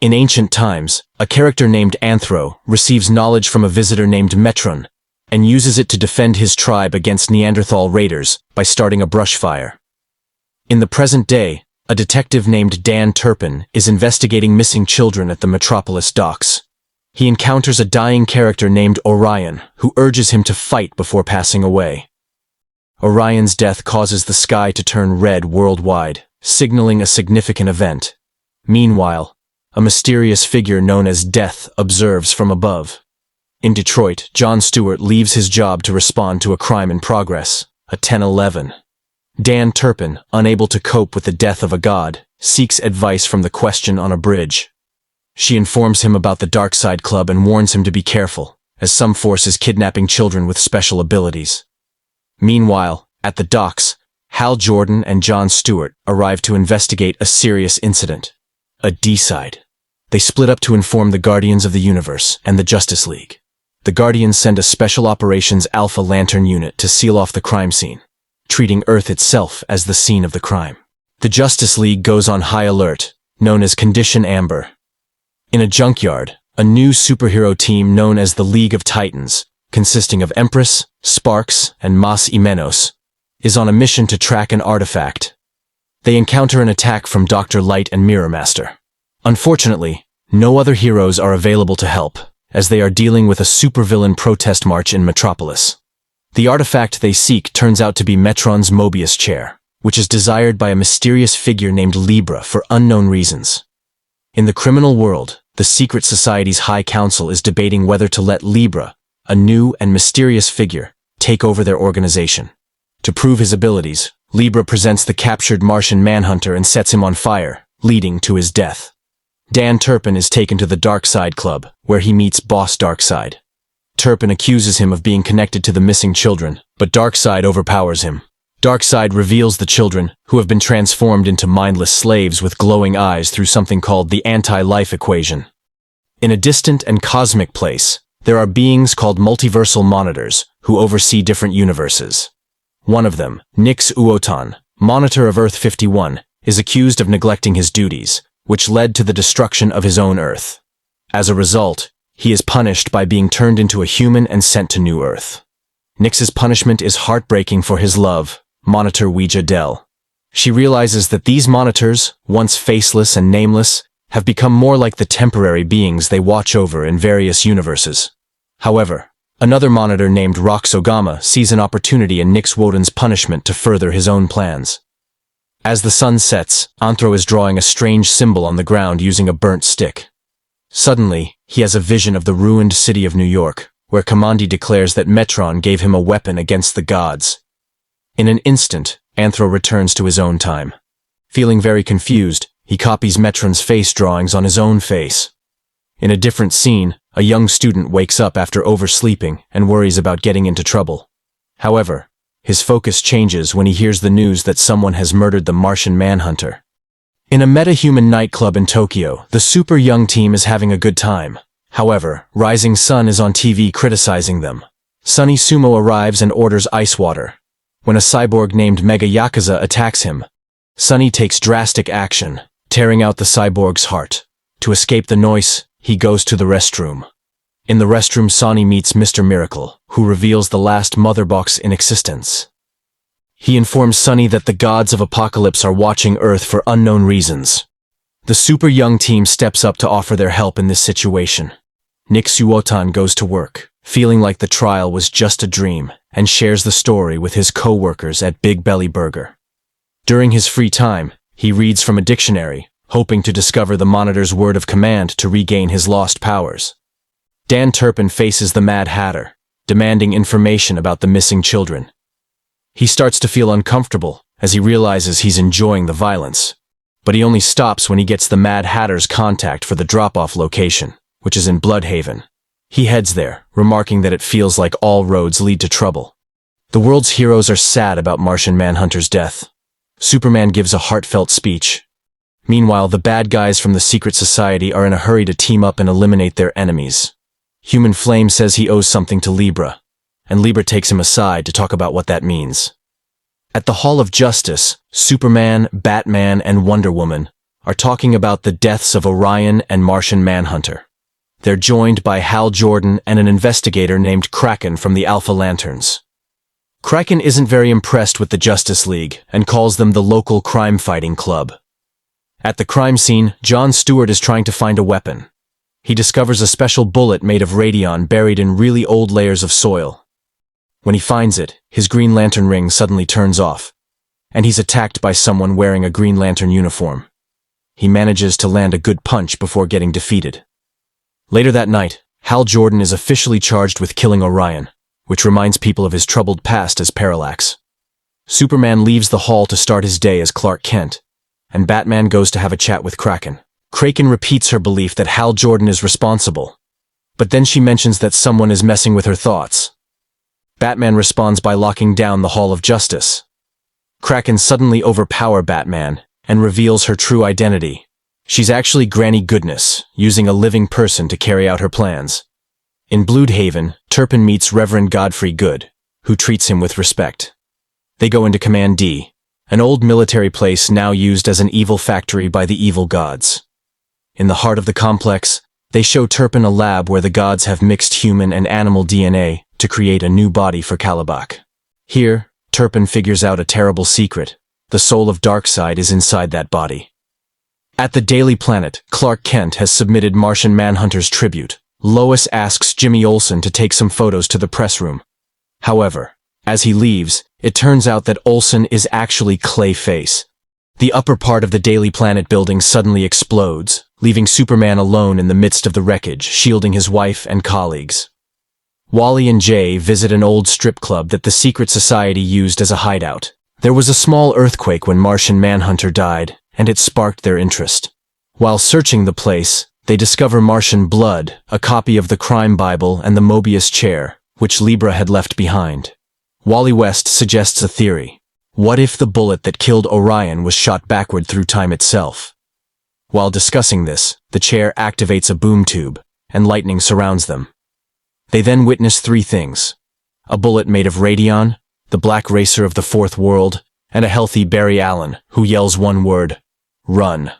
In ancient times, a character named Anthro receives knowledge from a visitor named Metron and uses it to defend his tribe against Neanderthal raiders by starting a brush fire. In the present day, a detective named Dan Turpin is investigating missing children at the Metropolis docks. He encounters a dying character named Orion, who urges him to fight before passing away. Orion's death causes the sky to turn red worldwide, signaling a significant event. Meanwhile, a mysterious figure known as Death observes from above. In Detroit, Jon Stewart leaves his job to respond to a crime in progress, a 1011. Dan Turpin, unable to cope with the death of a god, seeks advice from the Question on a bridge. She informs him about the Dark Side Club and warns him to be careful, as some force is kidnapping children with special abilities. Meanwhile, at the docks, Hal Jordan and Jon Stewart arrive to investigate a serious incident, a D-side. They split up to inform the Guardians of the Universe and the Justice League. The Guardians send a Special Operations Alpha Lantern unit to seal off the crime scene, treating Earth itself as the scene of the crime. The Justice League goes on high alert, known as Condition Amber. In a junkyard, a new superhero team known as the League of Titans, consisting of Empress, Sparks, and Mas Imenos, is on a mission to track an artifact. They encounter an attack from Dr. Light and Mirror Master. Unfortunately, no other heroes are available to help, as they are dealing with a supervillain protest march in Metropolis. The artifact they seek turns out to be Metron's Mobius chair, which is desired by a mysterious figure named Libra for unknown reasons. In the criminal world, the secret society's High Council is debating whether to let Libra, a new and mysterious figure, take over their organization. To prove his abilities, Libra presents the captured Martian Manhunter and sets him on fire, leading to his death. Dan Turpin is taken to the Dark Side Club, where he meets Boss Darkseid. Turpin accuses him of being connected to the missing children, but Darkseid overpowers him. Darkseid reveals the children, who have been transformed into mindless slaves with glowing eyes through something called the anti-life equation. In a distant and cosmic place, there are beings called multiversal monitors, who oversee different universes. One of them, Nix Uotan, monitor of Earth 51, is accused of neglecting his duties, which led to the destruction of his own Earth. As a result, he is punished by being turned into a human and sent to New Earth. Nix's punishment is heartbreaking for his love, Monitor Ouija Del. She realizes that these monitors, once faceless and nameless, have become more like the temporary beings they watch over in various universes. However, another monitor named Roxogama sees an opportunity in Nix Woden's punishment to further his own plans. As the sun sets, Anthro is drawing a strange symbol on the ground using a burnt stick. Suddenly, he has a vision of the ruined city of New York, where Kamandi declares that Metron gave him a weapon against the gods. In an instant, Anthro returns to his own time. Feeling very confused, he copies Metron's face drawings on his own face. In a different scene, a young student wakes up after oversleeping and worries about getting into trouble. However, his focus changes when he hears the news that someone has murdered the Martian Manhunter. In a metahuman nightclub in Tokyo, the super young team is having a good time. However, Rising Sun is on TV criticizing them. Sunny Sumo arrives and orders ice water. When a cyborg named Mega Yakuza attacks him, Sunny takes drastic action, tearing out the cyborg's heart. To escape the noise, he goes to the restroom. In the restroom, Sunny meets Mr. Miracle, who reveals the last mother box in existence. He informs Sunny that the gods of Apocalypse are watching Earth for unknown reasons. The super young team steps up to offer their help in this situation. Nick Suotan goes to work, feeling like the trial was just a dream, and shares the story with his co-workers at Big Belly Burger. During his free time, he reads from a dictionary, hoping to discover the Monitor's word of command to regain his lost powers. Dan Turpin faces the Mad Hatter, demanding information about the missing children. He starts to feel uncomfortable as he realizes he's enjoying the violence, but he only stops when he gets the Mad Hatter's contact for the drop-off location, which is in Bloodhaven. He heads there, remarking that it feels like all roads lead to trouble. The world's heroes are sad about Martian Manhunter's death. Superman gives a heartfelt speech. Meanwhile, the bad guys from the secret society are in a hurry to team up and eliminate their enemies. Human Flame says he owes something to Libra, and Libra takes him aside to talk about what that means. At the Hall of Justice, Superman, Batman, and Wonder Woman, are talking about the deaths of Orion and Martian Manhunter. They're joined by Hal Jordan and an investigator named Kraken from the Alpha Lanterns. Kraken isn't very impressed with the Justice League and calls them the local crime-fighting club. At the crime scene, Jon Stewart is trying to find a weapon. He discovers a special bullet made of radion buried in really old layers of soil. When he finds it, his Green Lantern ring suddenly turns off, and he's attacked by someone wearing a Green Lantern uniform. He manages to land a good punch before getting defeated. Later that night, Hal Jordan is officially charged with killing Orion, which reminds people of his troubled past as Parallax. Superman leaves the hall to start his day as Clark Kent, and Batman goes to have a chat with Kraken. Kraken repeats her belief that Hal Jordan is responsible, but then she mentions that someone is messing with her thoughts. Batman responds by locking down the Hall of Justice. Kraken suddenly overpowers Batman and reveals her true identity. She's actually Granny Goodness, using a living person to carry out her plans. In Bloodhaven, Turpin meets Reverend Godfrey Good, who treats him with respect. They go into Command D, an old military place now used as an evil factory by the evil gods. In the heart of the complex, they show Turpin a lab where the gods have mixed human and animal DNA to create a new body for Kalibak. Here, Turpin figures out a terrible secret. The soul of Darkseid is inside that body. At the Daily Planet, Clark Kent has submitted Martian Manhunter's tribute. Lois asks Jimmy Olsen to take some photos to the press room. However, as he leaves, it turns out that Olsen is actually Clayface. The upper part of the Daily Planet building suddenly explodes, leaving Superman alone in the midst of the wreckage, shielding his wife and colleagues. Wally and Jay visit an old strip club that the secret society used as a hideout. There was a small earthquake when Martian Manhunter died, and it sparked their interest. While searching the place, they discover Martian blood, a copy of the crime Bible and the Mobius chair, which Libra had left behind. Wally West suggests a theory. What if the bullet that killed Orion was shot backward through time itself? While discussing this, the chair activates a boom tube, and lightning surrounds them. They then witness three things: a bullet made of radion, the Black Racer of the Fourth World, and a healthy Barry Allen, who yells one word: run.